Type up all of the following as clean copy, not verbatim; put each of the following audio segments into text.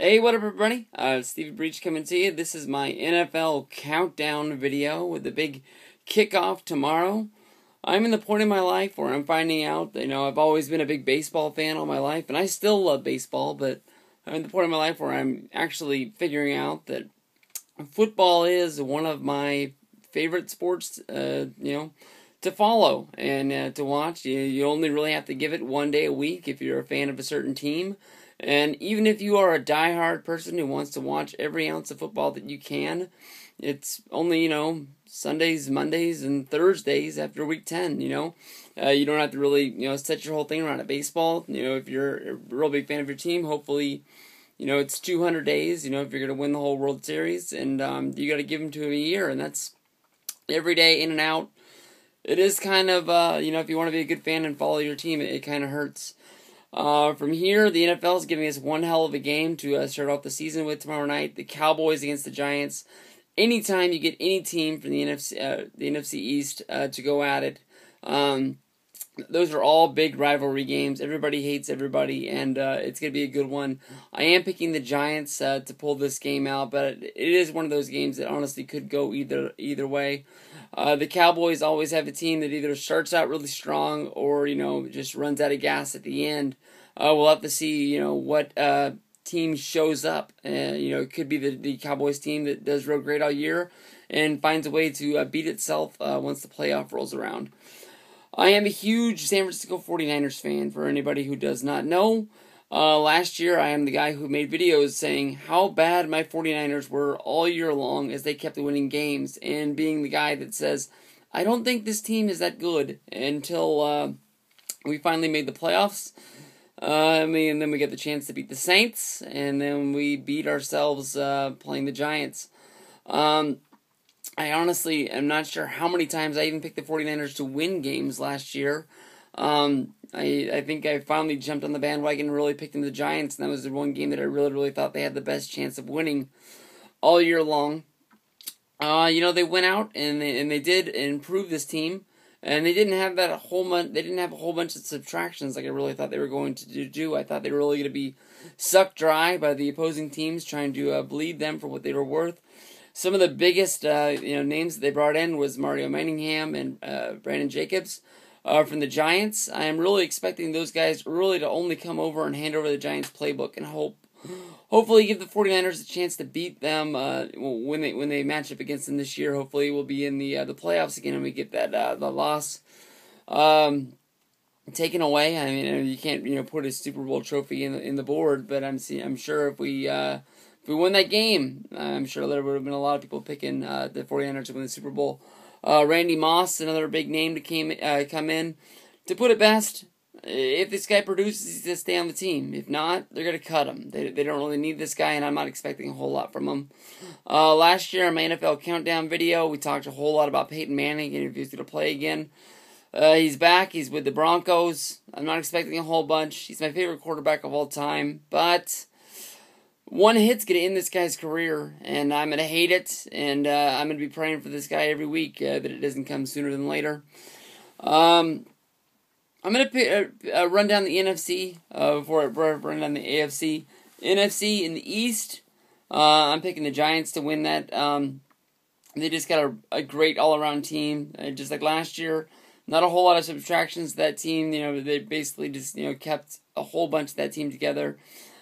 Hey, what up, everybody? Stevie Breach coming to you. This is my NFL countdown video with the big kickoff tomorrow. I'm in the point in my life where I'm finding out that, I've always been a big baseball fan all my life, and I still love baseball, but I'm in the point in my life where I'm actually figuring out that football is one of my favorite sports, to follow and to watch. You only really have to give it one day a week if you're a fan of a certain team. And even if you are a diehard person who wants to watch every ounce of football that you can, it's only, Sundays, Mondays, and Thursdays after week 10, you don't have to really, set your whole thing around it. Baseball, if you're a real big fan of your team, hopefully, it's 200 days, if you're going to win the whole World Series, and you got to give them to them a year, and that's every day in and out. It is kind of, if you want to be a good fan and follow your team, it kind of hurts. From here, the NFL is giving us one hell of a game to start off the season with tomorrow night. The Cowboys against the Giants. Anytime you get any team from the NFC East to go at it, those are all big rivalry games. Everybody hates everybody, and it's going to be a good one. I am picking the Giants to pull this game out, but it is one of those games that honestly could go either way. The Cowboys always have a team that either starts out really strong or, just runs out of gas at the end. We'll have to see, what team shows up. It could be the Cowboys team that does real great all year and finds a way to beat itself once the playoff rolls around. I am a huge San Francisco 49ers fan, for anybody who does not know. Last year, I am the guy who made videos saying how bad my 49ers were all year long as they kept winning games, and being the guy that says, I don't think this team is that good until we finally made the playoffs. And then we get the chance to beat the Saints, and then we beat ourselves playing the Giants. I honestly am not sure how many times I even picked the 49ers to win games last year. I think I finally jumped on the bandwagon and really picked in the Giants, and that was the one game that I really thought they had the best chance of winning all year long. They went out and they did improve this team, and they didn't have a whole bunch of subtractions like I really thought they were going to do. I thought they were really going to be sucked dry by the opposing teams trying to bleed them for what they were worth. Some of the biggest names that they brought in was Mario Manningham and Brandon Jacobs from the Giants. I am really expecting those guys really to only come over and hand over the Giants playbook and hopefully give the 49ers a chance to beat them when they match up against them this year. Hopefully we'll be in the playoffs again and we get that the loss taken away. I mean, you can't put a Super Bowl trophy in the board, but I'm sure if we win that game, I'm sure there would have been a lot of people picking the 49ers to win the Super Bowl. Randy Moss, another big name to come in. To put it best, if this guy produces, he's going to stay on the team. If not, they're going to cut him. They don't really need this guy, and I'm not expecting a whole lot from him. Last year, in my NFL Countdown video, we talked a whole lot about Peyton Manning and if he's going to play again. He's back. He's with the Broncos. I'm not expecting a whole bunch. He's my favorite quarterback of all time, but one hit's going to end this guy's career, and I'm going to hate it, and I'm going to be praying for this guy every week that it doesn't come sooner than later. I'm going to run down the NFC before I run down the AFC. NFC in the East, I'm picking the Giants to win that. They just got a great all-around team, just like last year. Not a whole lot of subtractions to that team. They basically just kept a whole bunch of that team together.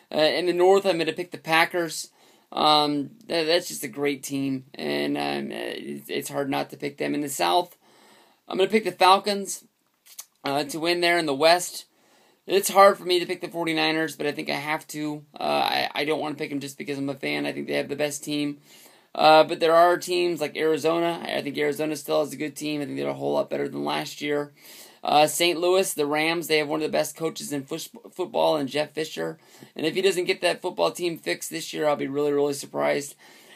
In the North, I'm going to pick the Packers. That's just a great team, and it's hard not to pick them. In the South, I'm going to pick the Falcons to win there. In the West, it's hard for me to pick the 49ers, but I think I have to. I don't want to pick them just because I'm a fan. I think they have the best team. But there are teams like Arizona. I think Arizona still has a good team. I think they're a whole lot better than last year. St. Louis, the Rams, they have one of the best coaches in football in Jeff Fisher. And if he doesn't get that football team fixed this year, I'll be really surprised.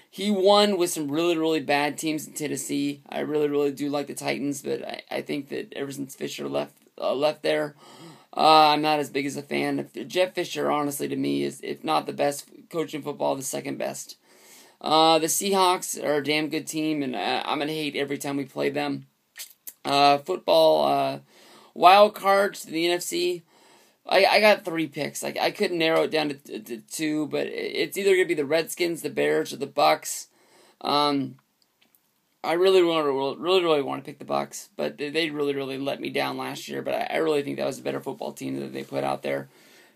He won with some really bad teams in Tennessee. I really do like the Titans, but I think that ever since Fisher left there, I'm not as big as a fan. Jeff Fisher, honestly, to me, is, if not the best coach in football, the second best. The Seahawks are a damn good team, and I'm going to hate every time we play them. Football, wild cards to the NFC. I got 3 picks. I couldn't narrow it down to 2, but it's either going to be the Redskins, the Bears, or the Bucks. I really want to pick the Bucks, but they really let me down last year. But I really think that was a better football team that they put out there.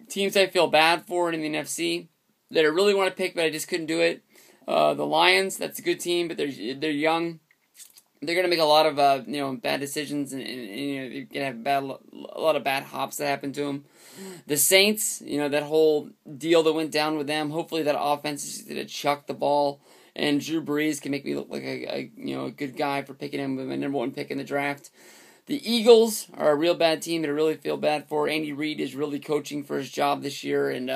Teams I feel bad for in the NFC that I really want to pick, but I just couldn't do it. The Lions, that's a good team, but they're young. They're gonna make a lot of bad decisions, and you're gonna have a lot of bad hops that happen to them. The Saints, that whole deal that went down with them. Hopefully that offense is gonna chuck the ball, and Drew Brees can make me look like a good guy for picking him with my number 1 pick in the draft. The Eagles are a real bad team that I really feel bad for. Andy Reid is really coaching for his job this year, and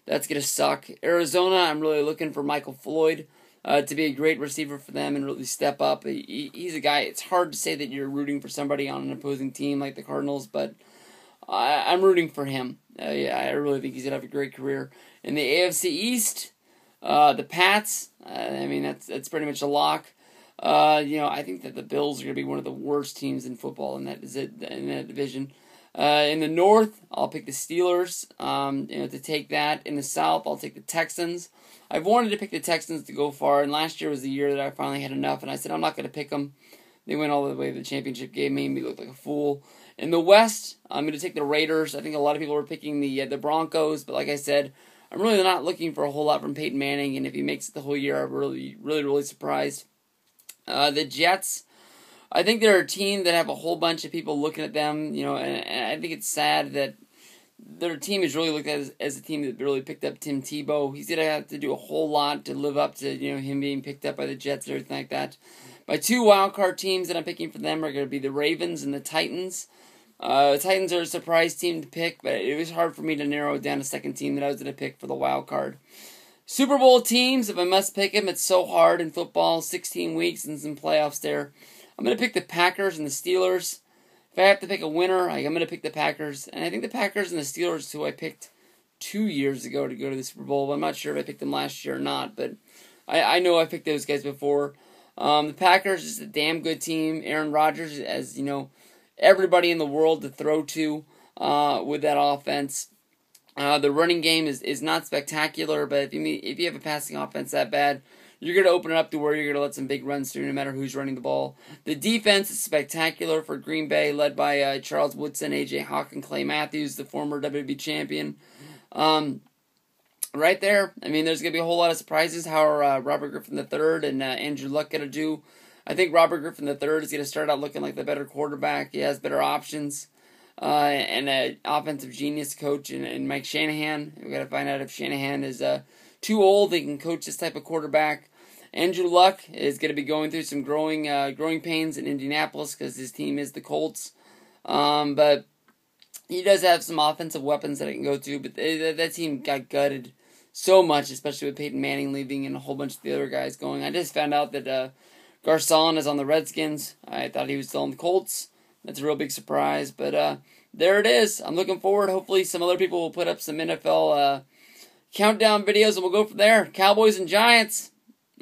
that's going to suck. Arizona, I'm really looking for Michael Floyd to be a great receiver for them and really step up. He's a guy, it's hard to say that you're rooting for somebody on an opposing team like the Cardinals, but I'm rooting for him. I really think he's going to have a great career. In the AFC East, the Pats, that's pretty much a lock. I think that the Bills are going to be one of the worst teams in football in that division. In the North, I'll pick the Steelers to take that. In the South, I'll take the Texans. I've wanted to pick the Texans to go far, and last year was the year that I finally had enough, and I said I'm not going to pick them. They went all the way to the championship game, made me look like a fool. In the West, I'm going to take the Raiders. I think a lot of people were picking the Broncos, but like I said, I'm really not looking for a whole lot from Peyton Manning, and if he makes it the whole year, I'm really surprised. The Jets, I think they're a team that have a whole bunch of people looking at them, and I think it's sad that their team is really looked at as a team that really picked up Tim Tebow. He's going to have to do a whole lot to live up to, him being picked up by the Jets and everything like that. My 2 wildcard teams that I'm picking for them are going to be the Ravens and the Titans. The Titans are a surprise team to pick, but it was hard for me to narrow down a second team that I was going to pick for the wild card. Super Bowl teams, if I must pick them, it's so hard in football, 16 weeks and some playoffs there. I'm going to pick the Packers and the Steelers. If I have to pick a winner, I'm going to pick the Packers. And I think the Packers and the Steelers, who I picked 2 years ago to go to the Super Bowl. I'm not sure if I picked them last year or not, but I know I picked those guys before. The Packers is a damn good team. Aaron Rodgers, as everybody in the world to throw to with that offense. The running game is not spectacular, but if you have a passing offense that bad, you're going to open it up to where you're going to let some big runs through no matter who's running the ball. The defense is spectacular for Green Bay, led by Charles Woodson, A.J. Hawk, and Clay Matthews, the former WWE champion. Right there, there's going to be a whole lot of surprises. How are Robert Griffin III and Andrew Luck going to do? I think Robert Griffin III is going to start out looking like the better quarterback. He has better options. And an offensive genius coach in Mike Shanahan. We've got to find out if Shanahan is too old. He can coach this type of quarterback. Andrew Luck is going to be going through some growing pains in Indianapolis because his team is the Colts. But he does have some offensive weapons that I can go to. But that team got gutted so much, especially with Peyton Manning leaving and a whole bunch of the other guys going. I just found out that Garcon is on the Redskins. I thought he was still on the Colts. That's a real big surprise, but there it is. I'm looking forward. Hopefully some other people will put up some NFL countdown videos, and we'll go from there. Cowboys and Giants.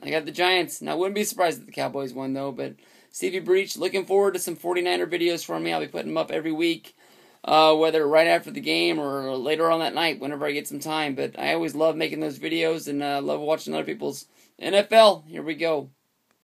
I got the Giants. Now, I wouldn't be surprised if the Cowboys won, though, but Stevie Breach, looking forward to some 49er videos from me. I'll be putting them up every week, whether right after the game or later on that night, whenever I get some time. But I always love making those videos and love watching other people's NFL. Here we go.